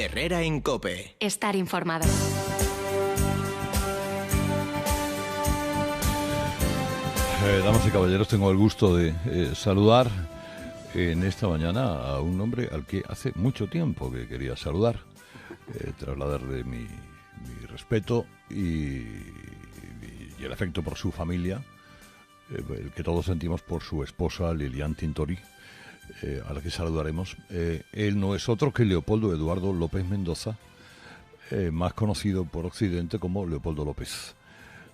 Herrera en COPE. Estar informado. Damas y caballeros, tengo el gusto de saludar en esta mañana a un hombre al que hace mucho tiempo que quería saludar, trasladarle mi respeto y el afecto por su familia, el que todos sentimos por su esposa Lilian Tintori, a la que saludaremos. Él no es otro que Leopoldo Eduardo López Mendoza, más conocido por Occidente como Leopoldo López.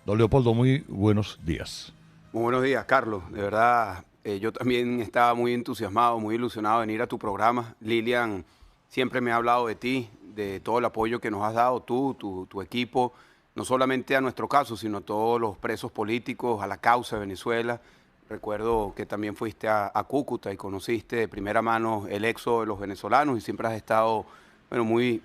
Don Leopoldo, muy buenos días. Muy buenos días, Carlos. De verdad, yo también estaba muy entusiasmado, muy ilusionado de venir a tu programa. Lilian siempre me ha hablado de ti, de todo el apoyo que nos has dado tú, tu equipo, no solamente a nuestro caso, sino a todos los presos políticos, a la causa de Venezuela. Recuerdo que también fuiste a Cúcuta y conociste de primera mano el éxodo de los venezolanos y siempre has estado muy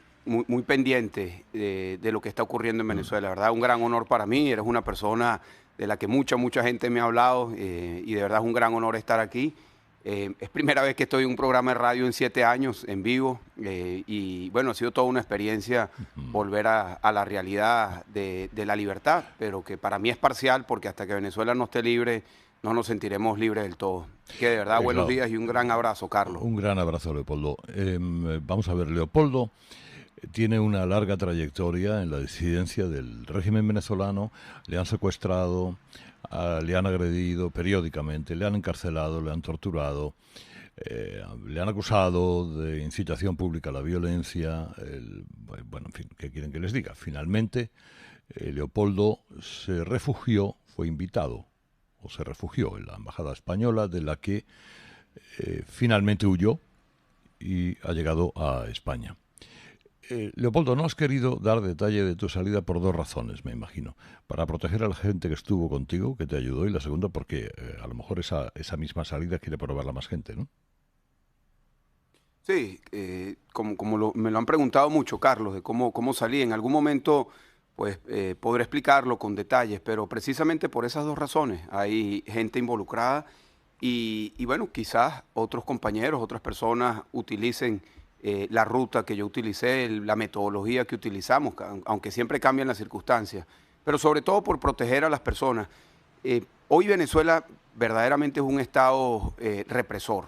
pendiente de lo que está ocurriendo en Venezuela. La verdad, un gran honor para mí. Eres una persona de la que mucha gente me ha hablado y de verdad es un gran honor estar aquí. Es primera vez que estoy en un programa de radio en 7 años, en vivo, y bueno, ha sido toda una experiencia volver a la realidad de la libertad, pero que para mí es parcial porque hasta que Venezuela no esté libre, no nos sentiremos libres del todo. Que de verdad, buenos días y un gran abrazo, Carlos. Un gran abrazo, Leopoldo. Vamos a ver, Leopoldo tiene una larga trayectoria en la disidencia del régimen venezolano. Le han secuestrado, le han agredido periódicamente, le han encarcelado, le han torturado, le han acusado de incitación pública a la violencia. Bueno, en fin, ¿qué quieren que les diga? Finalmente, Leopoldo se refugió, fue invitado, o se refugió en la embajada española, de la que finalmente huyó y ha llegado a España. Leopoldo, no has querido dar detalle de tu salida por 2 razones, me imagino. Para proteger a la gente que estuvo contigo, que te ayudó, y la segunda porque a lo mejor esa misma salida quiere probarla más gente, ¿no? Sí, me lo han preguntado mucho, Carlos, de cómo salí. En algún momento pues podré explicarlo con detalles, pero precisamente por esas 2 razones. Hay gente involucrada y bueno, quizás otros compañeros, otras personas utilicen la ruta que yo utilicé, la metodología que utilizamos, aunque siempre cambian las circunstancias, pero sobre todo por proteger a las personas. Hoy Venezuela verdaderamente es un estado represor.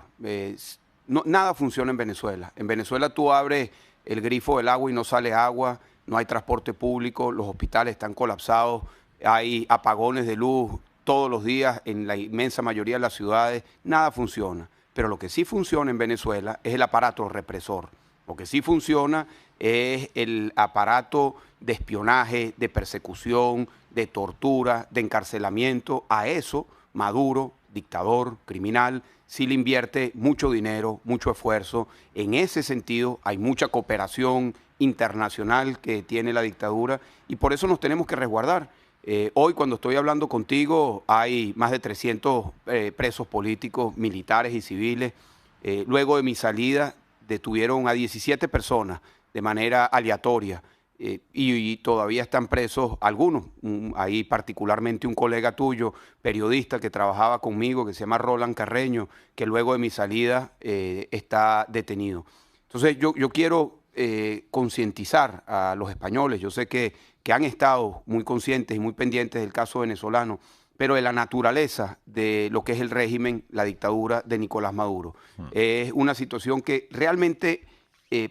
Nada funciona en Venezuela. En Venezuela tú abres el grifo del agua y no sale agua, no hay transporte público, los hospitales están colapsados, hay apagones de luz todos los días en la inmensa mayoría de las ciudades, nada funciona. Pero lo que sí funciona en Venezuela es el aparato represor. Lo que sí funciona es el aparato de espionaje, de persecución, de tortura, de encarcelamiento. A eso Maduro, dictador, criminal, sí le invierte mucho dinero, mucho esfuerzo. En ese sentido hay mucha cooperación internacional que tiene la dictadura y por eso nos tenemos que resguardar. Hoy, cuando estoy hablando contigo, hay más de 300 presos políticos, militares y civiles. Luego de mi salida, detuvieron a 17 personas de manera aleatoria y todavía están presos algunos. Ahí particularmente un colega tuyo, periodista que trabajaba conmigo, que se llama Roland Carreño, que luego de mi salida está detenido. Entonces, yo quiero concientizar a los españoles. Yo sé que han estado muy conscientes y muy pendientes del caso venezolano, pero de la naturaleza de lo que es el régimen, la dictadura de Nicolás Maduro. Es una situación que realmente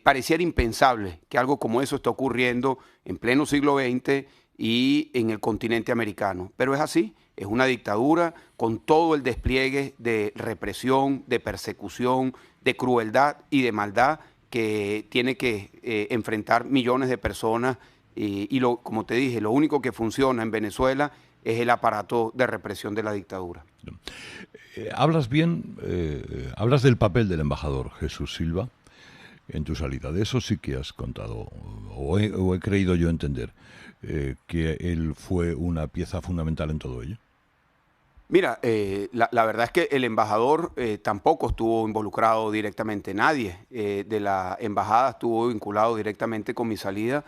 pareciera impensable que algo como eso esté ocurriendo en pleno siglo XX y en el continente americano. Pero es así, es una dictadura con todo el despliegue de represión, de persecución, de crueldad y de maldad que tiene que enfrentar millones de personas como te dije, lo único que funciona en Venezuela es el aparato de represión de la dictadura. Hablas del papel del embajador Jesús Silva en tu salida. De eso sí que has contado, o he creído yo entender, que él fue una pieza fundamental en todo ello. Mira, la verdad es que el embajador tampoco estuvo involucrado directamente. Nadie de la embajada estuvo vinculado directamente con mi salida.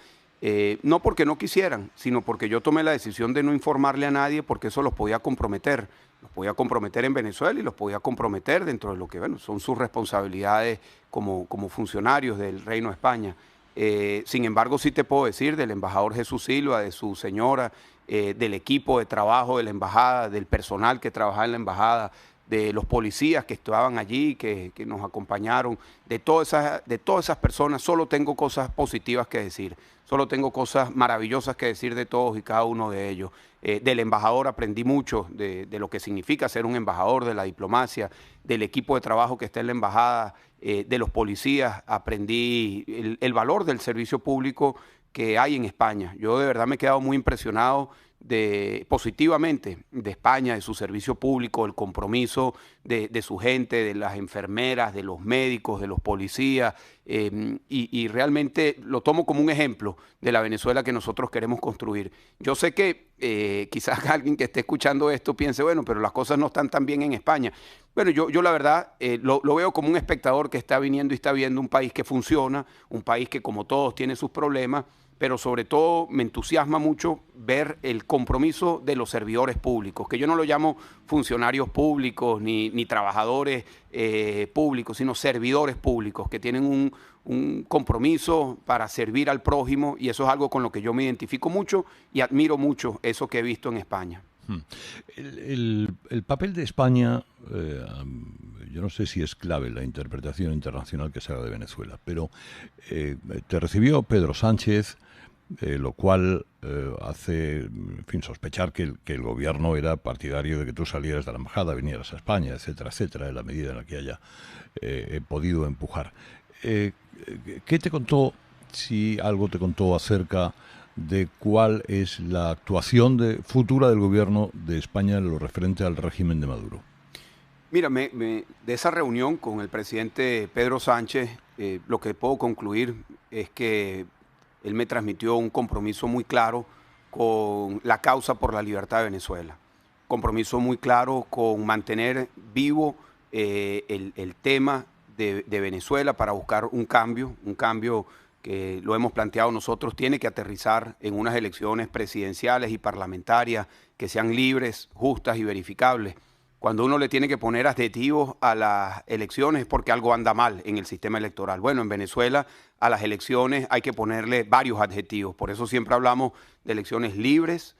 No porque no quisieran, sino porque yo tomé la decisión de no informarle a nadie porque eso los podía comprometer. Los podía comprometer en Venezuela y los podía comprometer dentro de lo que son sus responsabilidades como funcionarios del Reino de España. Sin embargo, sí te puedo decir del embajador Jesús Silva, de su señora, del equipo de trabajo de la embajada, del personal que trabajaba en la embajada, de los policías que estaban allí, que nos acompañaron, de todas esas personas, solo tengo cosas positivas que decir, solo tengo cosas maravillosas que decir de todos y cada uno de ellos. Del embajador aprendí mucho de lo que significa ser un embajador, de la diplomacia, del equipo de trabajo que está en la embajada, de los policías, aprendí el valor del servicio público que hay en España. Yo de verdad me he quedado muy impresionado positivamente de España, de su servicio público, el compromiso de su gente, de las enfermeras, de los médicos, de los policías, y realmente lo tomo como un ejemplo de la Venezuela que nosotros queremos construir. Yo sé que quizás alguien que esté escuchando esto piense, bueno, pero las cosas no están tan bien en España. Bueno, yo la verdad lo veo como un espectador que está viniendo y está viendo un país que funciona, un país que como todos tiene sus problemas, pero sobre todo me entusiasma mucho ver el compromiso de los servidores públicos, que yo no lo llamo funcionarios públicos ni trabajadores públicos, sino servidores públicos, que tienen un compromiso para servir al prójimo, y eso es algo con lo que yo me identifico mucho y admiro mucho eso que he visto en España. El papel de España, yo no sé si es clave la interpretación internacional que se haga de Venezuela, pero te recibió Pedro Sánchez, lo cual hace, en fin, sospechar que el gobierno era partidario de que tú salieras de la embajada, vinieras a España, etcétera, etcétera, en la medida en la que haya podido empujar. ¿Qué te contó, si algo te contó acerca de cuál es la actuación futura del gobierno de España en lo referente al régimen de Maduro? Mira, de esa reunión con el presidente Pedro Sánchez, lo que puedo concluir es que él me transmitió un compromiso muy claro con la causa por la libertad de Venezuela. Compromiso muy claro con mantener vivo el tema de Venezuela para buscar un cambio que lo hemos planteado nosotros, tiene que aterrizar en unas elecciones presidenciales y parlamentarias que sean libres, justas y verificables. Cuando uno le tiene que poner adjetivos a las elecciones es porque algo anda mal en el sistema electoral. Bueno, en Venezuela a las elecciones hay que ponerle varios adjetivos. Por eso siempre hablamos de elecciones libres,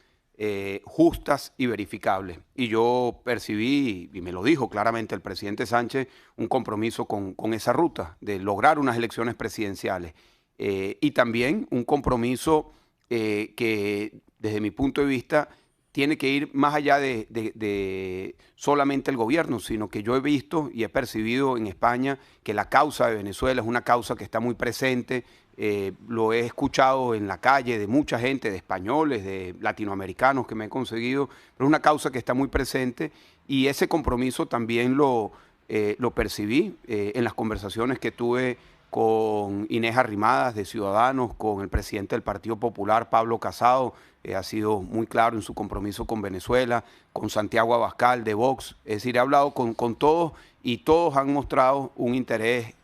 justas y verificables. Y yo percibí, y me lo dijo claramente el presidente Sánchez, un compromiso con esa ruta de lograr unas elecciones presidenciales. Y también un compromiso que desde mi punto de vista tiene que ir más allá de solamente el gobierno, sino que yo he visto y he percibido en España que la causa de Venezuela es una causa que está muy presente. Lo he escuchado en la calle de mucha gente, de españoles, de latinoamericanos que me he conseguido, pero es una causa que está muy presente, y ese compromiso también lo percibí en las conversaciones que tuve con Inés Arrimadas de Ciudadanos, con el presidente del Partido Popular, Pablo Casado, ha sido muy claro en su compromiso con Venezuela, con Santiago Abascal de Vox. Es decir, he hablado con todos y todos han mostrado un interés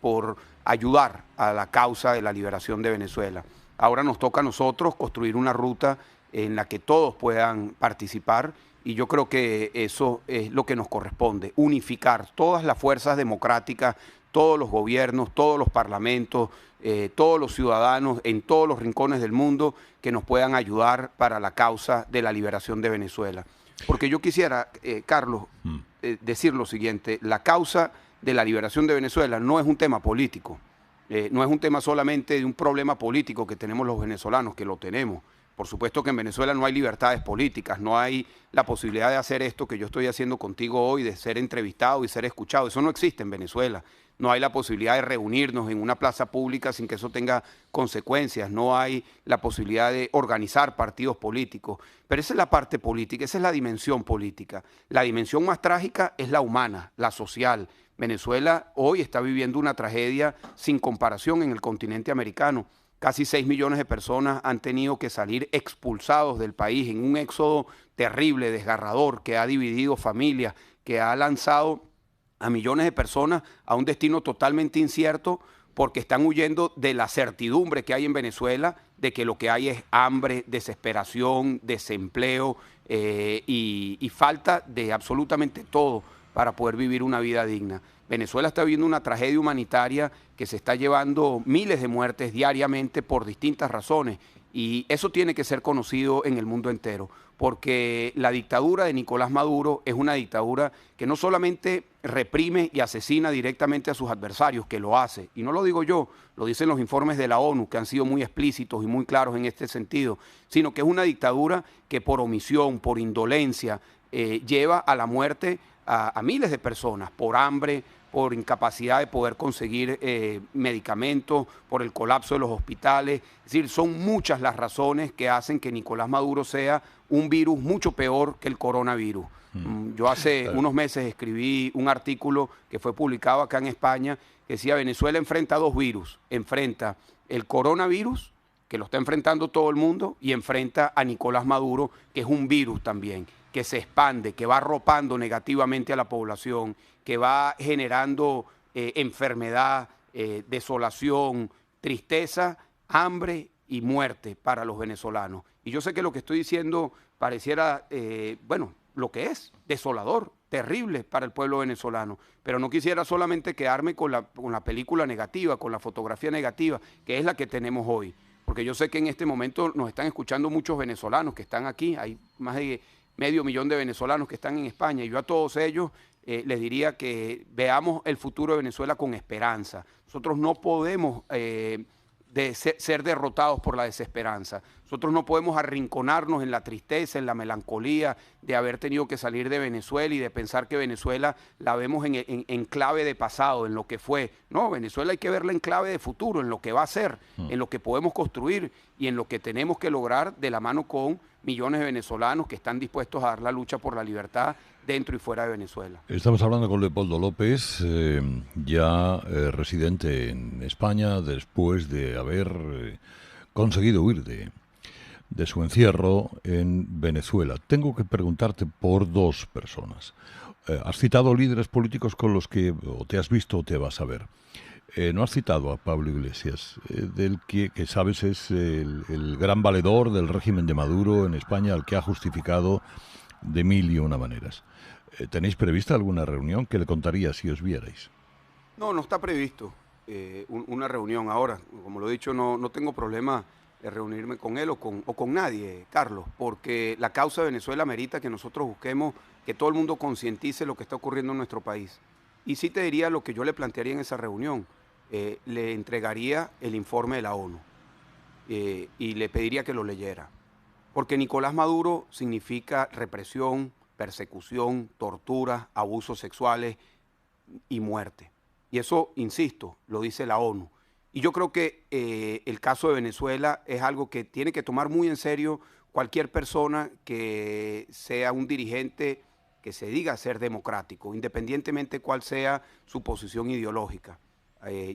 por ayudar a la causa de la liberación de Venezuela. Ahora nos toca a nosotros construir una ruta en la que todos puedan participar, y yo creo que eso es lo que nos corresponde, unificar todas las fuerzas democráticas, todos los gobiernos, todos los parlamentos, todos los ciudadanos en todos los rincones del mundo que nos puedan ayudar para la causa de la liberación de Venezuela. Porque yo quisiera, Carlos, decir lo siguiente: la causa de la liberación de Venezuela no es un tema político, no es un tema solamente de un problema político que tenemos los venezolanos, que lo tenemos. Por supuesto que en Venezuela no hay libertades políticas, no hay la posibilidad de hacer esto que yo estoy haciendo contigo hoy, de ser entrevistado y ser escuchado. Eso no existe en Venezuela. No hay la posibilidad de reunirnos en una plaza pública sin que eso tenga consecuencias. No hay la posibilidad de organizar partidos políticos. Pero esa es la parte política, esa es la dimensión política. La dimensión más trágica es la humana, la social. Venezuela hoy está viviendo una tragedia sin comparación en el continente americano. Casi 6 millones de personas han tenido que salir expulsados del país en un éxodo terrible, desgarrador, que ha dividido familias, que ha lanzado a millones de personas a un destino totalmente incierto, porque están huyendo de la certidumbre que hay en Venezuela, de que lo que hay es hambre, desesperación, desempleo y falta de absolutamente todo para poder vivir una vida digna. Venezuela está viviendo una tragedia humanitaria que se está llevando miles de muertes diariamente por distintas razones, y eso tiene que ser conocido en el mundo entero, porque la dictadura de Nicolás Maduro es una dictadura que no solamente reprime y asesina directamente a sus adversarios, que lo hace, y no lo digo yo, lo dicen los informes de la ONU, que han sido muy explícitos y muy claros en este sentido, sino que es una dictadura que por omisión, por indolencia, lleva a la muerte a miles de personas, por hambre, por incapacidad de poder conseguir medicamentos, por el colapso de los hospitales. Es decir, son muchas las razones que hacen que Nicolás Maduro sea un virus mucho peor que el coronavirus. Yo hace unos meses escribí un artículo que fue publicado acá en España que decía: Venezuela enfrenta dos virus, enfrenta el coronavirus, que lo está enfrentando todo el mundo, y enfrenta a Nicolás Maduro, que es un virus también, que se expande, que va arropando negativamente a la población, que va generando enfermedad, desolación, tristeza, hambre y muerte para los venezolanos. Y yo sé que lo que estoy diciendo pareciera, bueno, lo que es, desolador, terrible para el pueblo venezolano, pero no quisiera solamente quedarme con la película negativa, con la fotografía negativa, que es la que tenemos hoy, porque yo sé que en este momento nos están escuchando muchos venezolanos que están aquí, hay más de 500.000 de venezolanos que están en España, y yo a todos ellos les diría que veamos el futuro de Venezuela con esperanza. Nosotros no podemos ser derrotados por la desesperanza. Nosotros no podemos arrinconarnos en la tristeza, en la melancolía de haber tenido que salir de Venezuela y de pensar que Venezuela la vemos en clave de pasado, en lo que fue. No, Venezuela hay que verla en clave de futuro, en lo que va a ser, en lo que podemos construir y en lo que tenemos que lograr de la mano con millones de venezolanos que están dispuestos a dar la lucha por la libertad dentro y fuera de Venezuela. Estamos hablando con Leopoldo López, ya residente en España después de haber conseguido huir de su encierro en Venezuela. Tengo que preguntarte por dos personas. Has citado líderes políticos con los que o te has visto o te vas a ver. No has citado a Pablo Iglesias, del que sabes es el gran valedor del régimen de Maduro en España, al que ha justificado de mil y una maneras. ¿Tenéis prevista alguna reunión? ¿Qué le contaría si os vierais? No, no está previsto una reunión ahora. Como lo he dicho, no tengo problema de reunirme con él o con nadie, Carlos, porque la causa de Venezuela merita que nosotros busquemos que todo el mundo concientice lo que está ocurriendo en nuestro país. Y sí te diría lo que yo le plantearía en esa reunión. Le entregaría el informe de la ONU y le pediría que lo leyera. Porque Nicolás Maduro significa represión, persecución, tortura, abusos sexuales y muerte. Y eso, insisto, lo dice la ONU. Y yo creo que el caso de Venezuela es algo que tiene que tomar muy en serio cualquier persona que sea un dirigente que se diga ser democrático, independientemente cuál sea su posición ideológica.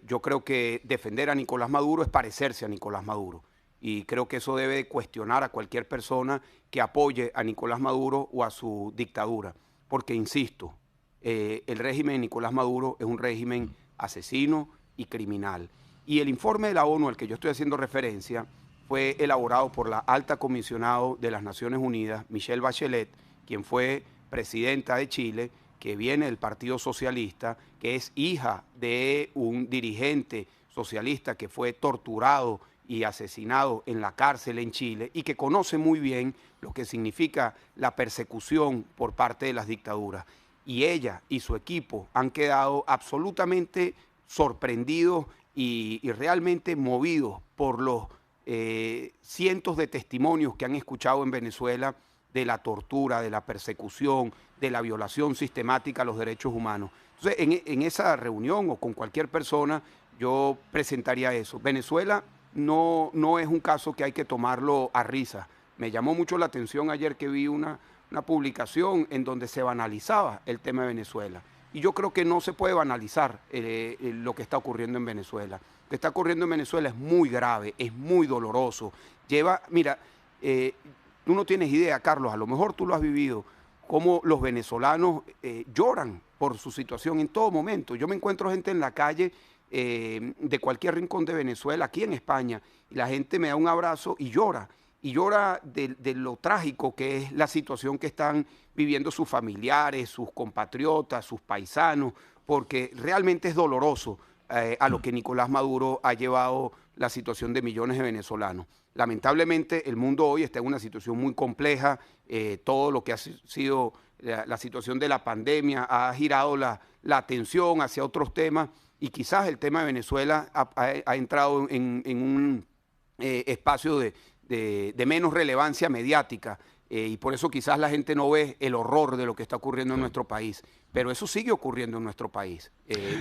Yo creo que defender a Nicolás Maduro es parecerse a Nicolás Maduro. Y creo que eso debe cuestionar a cualquier persona que apoye a Nicolás Maduro o a su dictadura. Porque, insisto, el régimen de Nicolás Maduro es un régimen asesino y criminal. Y el informe de la ONU al que yo estoy haciendo referencia fue elaborado por la alta comisionada de las Naciones Unidas, Michelle Bachelet, quien fue presidenta de Chile, que viene del Partido Socialista, que es hija de un dirigente socialista que fue torturado y asesinado en la cárcel en Chile, y que conoce muy bien lo que significa la persecución por parte de las dictaduras. Y ella y su equipo han quedado absolutamente sorprendidos y realmente movidos por los cientos de testimonios que han escuchado en Venezuela de la tortura, de la persecución, de la violación sistemática a los derechos humanos. Entonces, en esa reunión o con cualquier persona, yo presentaría eso. Venezuela no es un caso que hay que tomarlo a risa. Me llamó mucho la atención ayer que vi una publicación en donde se banalizaba el tema de Venezuela. Y yo creo que no se puede banalizar lo que está ocurriendo en Venezuela. Lo que está ocurriendo en Venezuela es muy grave, es muy doloroso. Mira, tú no tienes idea, Carlos, a lo mejor tú lo has vivido, cómo los venezolanos lloran por su situación en todo momento. Yo me encuentro gente en la calle de cualquier rincón de Venezuela, aquí en España, y la gente me da un abrazo y llora. y llora de lo trágico que es la situación que están viviendo sus familiares, sus compatriotas, sus paisanos, porque realmente es doloroso a lo que Nicolás Maduro ha llevado la situación de millones de venezolanos. Lamentablemente el mundo hoy está en una situación muy compleja, todo lo que ha sido la situación de la pandemia ha girado la atención hacia otros temas y quizás el tema de Venezuela ha entrado en un espacio de menos relevancia mediática. Y por eso quizás la gente no ve el horror de lo que está ocurriendo en nuestro país. Pero eso sigue ocurriendo en nuestro país.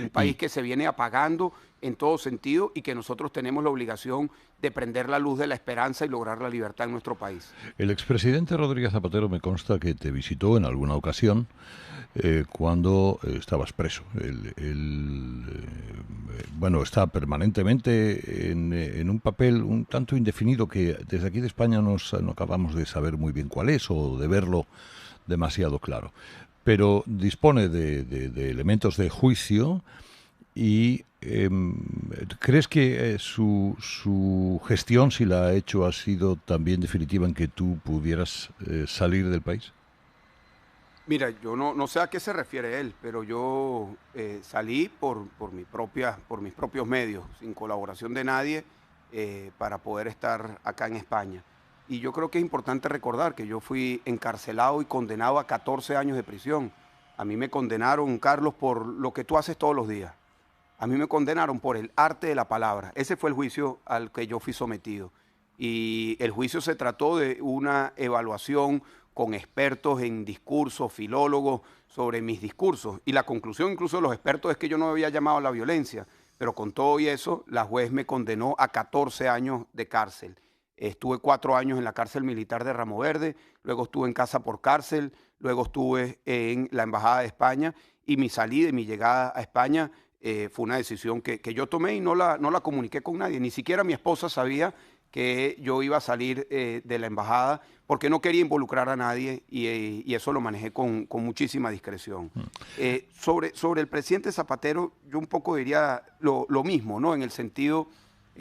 Un país que se viene apagando en todo sentido y que nosotros tenemos la obligación de prender la luz de la esperanza y lograr la libertad en nuestro país. El expresidente Rodríguez Zapatero me consta que te visitó en alguna ocasión cuando estabas preso. Bueno, está permanentemente en un papel un tanto indefinido que desde aquí de España no acabamos de saber muy bien cuál es o de verlo demasiado claro. Pero dispone de elementos de juicio y ¿crees que su gestión, si la ha hecho, ha sido también definitiva en que tú pudieras salir del país? Mira, yo no sé a qué se refiere él, pero yo salí por mis propios medios, sin colaboración de nadie, para poder estar acá en España. Y yo creo que es importante recordar que yo fui encarcelado y condenado a 14 años de prisión. A mí me condenaron, Carlos, por lo que tú haces todos los días. A mí me condenaron por el arte de la palabra. Ese fue el juicio al que yo fui sometido. Y el juicio se trató de una evaluación con expertos en discursos, filólogos, sobre mis discursos. Y la conclusión incluso de los expertos es que yo no había llamado a la violencia, pero con todo y eso, la juez me condenó a 14 años de cárcel. Estuve 4 años en la cárcel militar de Ramo Verde, luego estuve en casa por cárcel, luego estuve en la Embajada de España y mi salida y mi llegada a España fue una decisión que yo tomé y no la comuniqué con nadie. Ni siquiera mi esposa sabía que yo iba a salir de la embajada porque no quería involucrar a nadie y eso lo manejé con muchísima discreción. Sobre el presidente Zapatero, yo un poco diría lo mismo, ¿no? En el sentido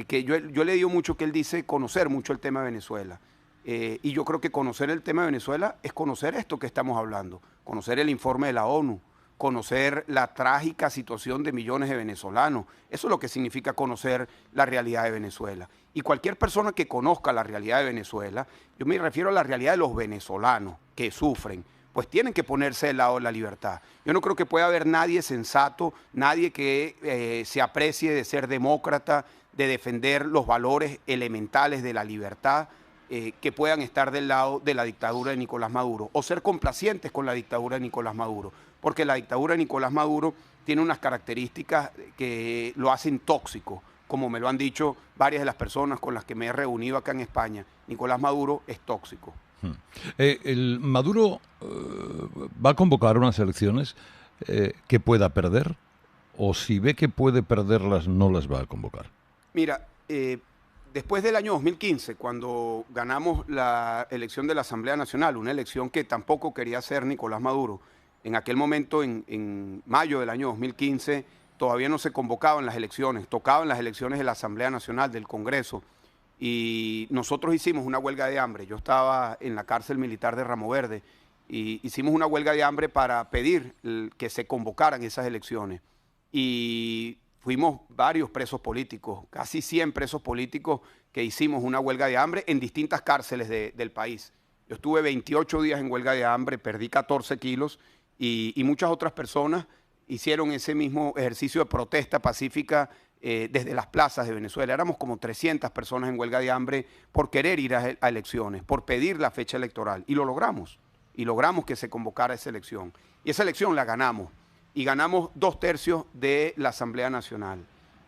que yo le digo mucho que él dice conocer mucho el tema de Venezuela. Y yo creo que conocer el tema de Venezuela es conocer esto que estamos hablando, conocer el informe de la ONU, conocer la trágica situación de millones de venezolanos. Eso es lo que significa conocer la realidad de Venezuela. Y cualquier persona que conozca la realidad de Venezuela, yo me refiero a la realidad de los venezolanos que sufren, pues tienen que ponerse del lado de la libertad. Yo no creo que pueda haber nadie sensato, nadie que se aprecie de ser demócrata, de defender los valores elementales de la libertad, que puedan estar del lado de la dictadura de Nicolás Maduro o ser complacientes con la dictadura de Nicolás Maduro, porque la dictadura de Nicolás Maduro tiene unas características que lo hacen tóxico, como me lo han dicho varias de las personas con las que me he reunido acá en España. Nicolás Maduro es tóxico. ¿El Maduro va a convocar unas elecciones que pueda perder? ¿O si ve que puede perderlas, no las va a convocar? Mira, después del año 2015, cuando ganamos la elección de la Asamblea Nacional, una elección que tampoco quería hacer Nicolás Maduro, en aquel momento, en mayo del año 2015, todavía no se convocaban las elecciones, tocaban las elecciones de la Asamblea Nacional, del Congreso, y nosotros hicimos una huelga de hambre. Yo estaba en la cárcel militar de Ramo Verde y hicimos una huelga de hambre para pedir que se convocaran esas elecciones. Y fuimos varios presos políticos, casi 100 presos políticos que hicimos una huelga de hambre en distintas cárceles del país. Yo estuve 28 días en huelga de hambre, perdí 14 kilos y muchas otras personas hicieron ese mismo ejercicio de protesta pacífica desde las plazas de Venezuela. Éramos como 300 personas en huelga de hambre por querer ir a elecciones, por pedir la fecha electoral. Y lo logramos. Y logramos que se convocara esa elección. Y esa elección la ganamos. Y ganamos 2/3 de la Asamblea Nacional.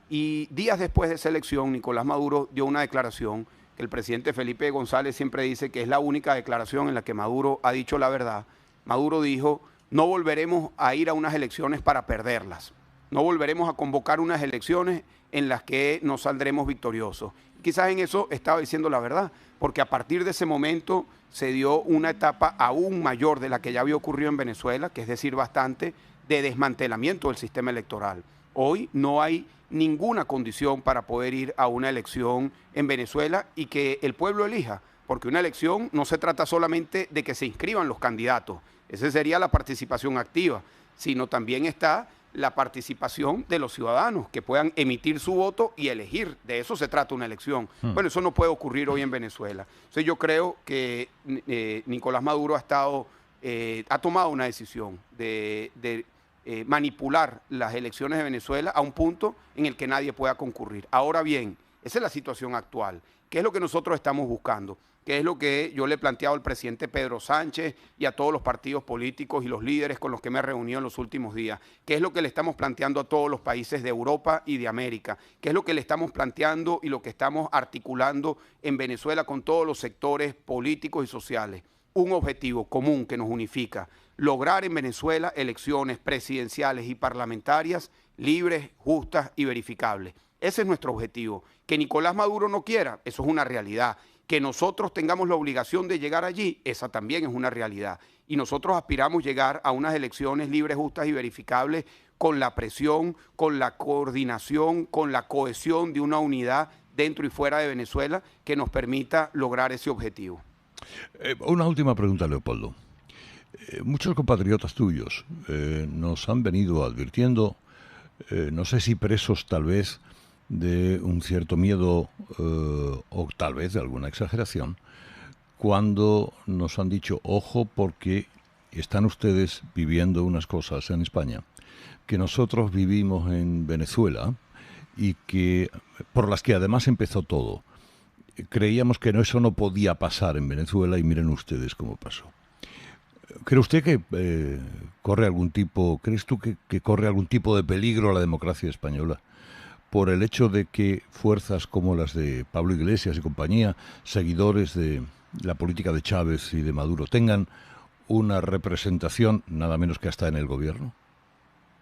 Y días después de esa elección, Nicolás Maduro dio una declaración que el presidente Felipe González siempre dice que es la única declaración en la que Maduro ha dicho la verdad. Maduro dijo: no volveremos a ir a unas elecciones para perderlas. No volveremos a convocar unas elecciones en las que nos saldremos victoriosos. Quizás en eso estaba diciendo la verdad, porque a partir de ese momento se dio una etapa aún mayor de la que ya había ocurrido en Venezuela, que es decir, bastante, de desmantelamiento del sistema electoral. Hoy no hay ninguna condición para poder ir a una elección en Venezuela y que el pueblo elija, porque una elección no se trata solamente de que se inscriban los candidatos, esa sería la participación activa, sino también está la participación de los ciudadanos, que puedan emitir su voto y elegir. De eso se trata una elección. Bueno, eso no puede ocurrir hoy en Venezuela. Entonces yo creo que Nicolás Maduro ha tomado una decisión de manipular las elecciones de Venezuela a un punto en el que nadie pueda concurrir. Ahora bien, esa es la situación actual. ¿Qué es lo que nosotros estamos buscando? ¿Qué es lo que yo le he planteado al presidente Pedro Sánchez y a todos los partidos políticos y los líderes con los que me he reunido en los últimos días? ¿Qué es lo que le estamos planteando a todos los países de Europa y de América? ¿Qué es lo que le estamos planteando y lo que estamos articulando en Venezuela con todos los sectores políticos y sociales? Un objetivo común que nos unifica: lograr en Venezuela elecciones presidenciales y parlamentarias libres, justas y verificables. Ese es nuestro objetivo. Que Nicolás Maduro no quiera, eso es una realidad. Que nosotros tengamos la obligación de llegar allí, esa también es una realidad. Y nosotros aspiramos llegar a unas elecciones libres, justas y verificables con la presión, con la coordinación, con la cohesión de una unidad dentro y fuera de Venezuela que nos permita lograr ese objetivo. Una última pregunta, Leopoldo. Muchos compatriotas tuyos nos han venido advirtiendo, no sé si presos tal vez de un cierto miedo o tal vez de alguna exageración, cuando nos han dicho, ojo, porque están ustedes viviendo unas cosas en España que nosotros vivimos en Venezuela y que por las que además empezó todo. Creíamos que eso no podía pasar en Venezuela y miren ustedes cómo pasó. ¿Cree usted que crees tú que corre algún tipo de peligro a la democracia española por el hecho de que fuerzas como las de Pablo Iglesias y compañía, seguidores de la política de Chávez y de Maduro, tengan una representación nada menos que hasta en el gobierno?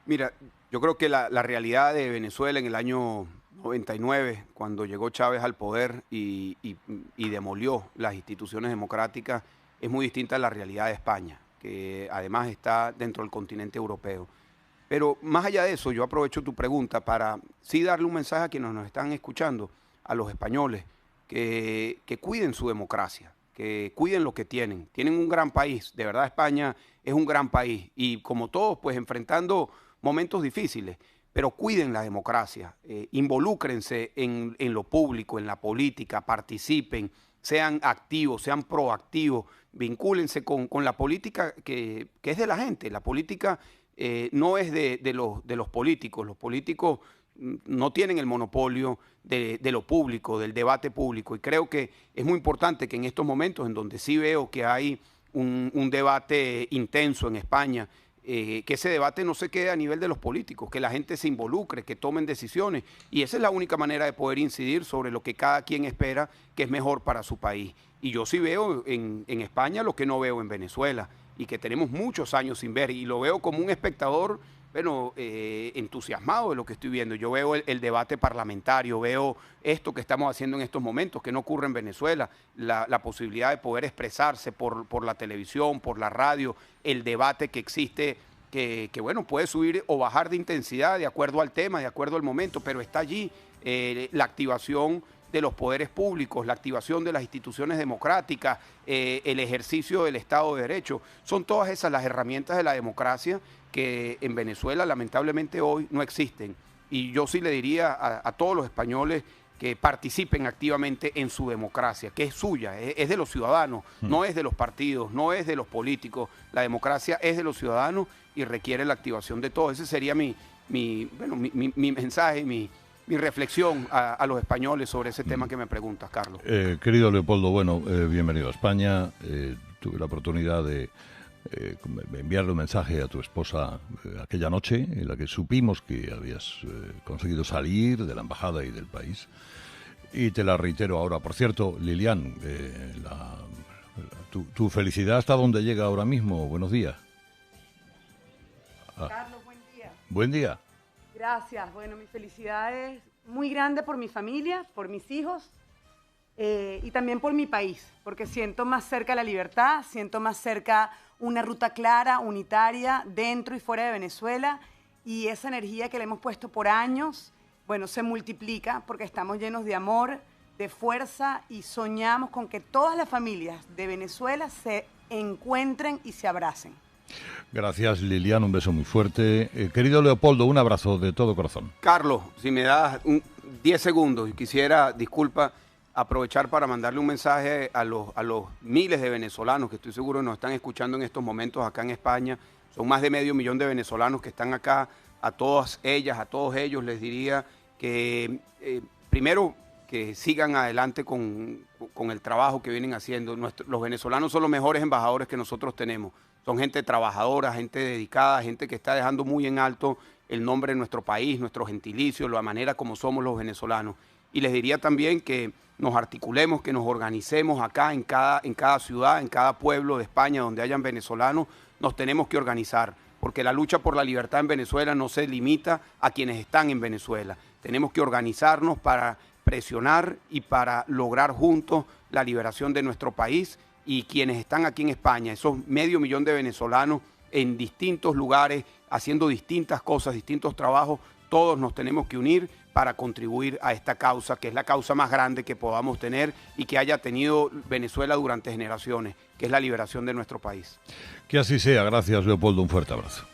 Mira, yo creo que la realidad de Venezuela en el año 99, cuando llegó Chávez al poder y demolió las instituciones democráticas, es muy distinta a la realidad de España, que además está dentro del continente europeo. Pero más allá de eso, yo aprovecho tu pregunta para sí darle un mensaje a quienes nos están escuchando, a los españoles, que cuiden su democracia, que cuiden lo que tienen. Tienen un gran país, de verdad España es un gran país y como todos, pues enfrentando momentos difíciles, pero cuiden la democracia, involúcrense en lo público, en la política, participen, sean activos, sean proactivos, vincúlense con la política que es de la gente. La política no es de los políticos. Los políticos no tienen el monopolio de lo público, del debate público. Y creo que es muy importante que en estos momentos en donde sí veo que hay un debate intenso en España, que ese debate no se quede a nivel de los políticos, que la gente se involucre, que tomen decisiones. Y esa es la única manera de poder incidir sobre lo que cada quien espera que es mejor para su país. Y yo sí veo en España lo que no veo en Venezuela y que tenemos muchos años sin ver. Y lo veo como un espectador, bueno, entusiasmado de lo que estoy viendo. Yo veo el debate parlamentario, veo esto que estamos haciendo en estos momentos, que no ocurre en Venezuela, la posibilidad de poder expresarse por la televisión, por la radio, el debate que existe, que bueno, puede subir o bajar de intensidad de acuerdo al tema, de acuerdo al momento, pero está allí la activación de los poderes públicos, la activación de las instituciones democráticas, el ejercicio del Estado de Derecho. Son todas esas las herramientas de la democracia que en Venezuela lamentablemente hoy no existen. Y yo sí le diría a todos los españoles que participen activamente en su democracia, que es suya, es de los ciudadanos, no es de los partidos, no es de los políticos. La democracia es de los ciudadanos y requiere la activación de todos. Ese sería mi mensaje, mi reflexión a los españoles sobre ese tema que me preguntas, Carlos. Querido Leopoldo, bueno, bienvenido a España. Tuve la oportunidad de enviarle un mensaje a tu esposa aquella noche en la que supimos que habías conseguido salir de la embajada y del país. Y te la reitero ahora. Por cierto, Lilian, tu felicidad hasta dónde llega ahora mismo. Buenos días. Carlos, buen día. Buen día. Gracias. Bueno, mi felicidad es muy grande por mi familia, por mis hijos y también por mi país, porque siento más cerca la libertad, siento más cerca una ruta clara, unitaria, dentro y fuera de Venezuela, y esa energía que le hemos puesto por años, bueno, se multiplica porque estamos llenos de amor, de fuerza y soñamos con que todas las familias de Venezuela se encuentren y se abracen. Gracias, Liliana, un beso muy fuerte. Querido Leopoldo, un abrazo de todo corazón. Carlos, si me das 10 segundos y quisiera, disculpa, aprovechar para mandarle un mensaje a los miles de venezolanos que estoy seguro nos están escuchando en estos momentos acá en España. Son más de 500.000 de venezolanos que están acá. A todas ellas, a todos ellos les diría que primero que sigan adelante con el trabajo que vienen haciendo. Los venezolanos son los mejores embajadores que nosotros tenemos. Son gente trabajadora, gente dedicada, gente que está dejando muy en alto el nombre de nuestro país, nuestro gentilicio, la manera como somos los venezolanos. Y les diría también que nos articulemos, que nos organicemos acá en cada ciudad, en cada pueblo de España donde hayan venezolanos, nos tenemos que organizar, porque la lucha por la libertad en Venezuela no se limita a quienes están en Venezuela. Tenemos que organizarnos para presionar y para lograr juntos la liberación de nuestro país. Y quienes están aquí en España, esos 500.000 de venezolanos en distintos lugares, haciendo distintas cosas, distintos trabajos, todos nos tenemos que unir para contribuir a esta causa, que es la causa más grande que podamos tener y que haya tenido Venezuela durante generaciones, que es la liberación de nuestro país. Que así sea. Gracias, Leopoldo. Un fuerte abrazo.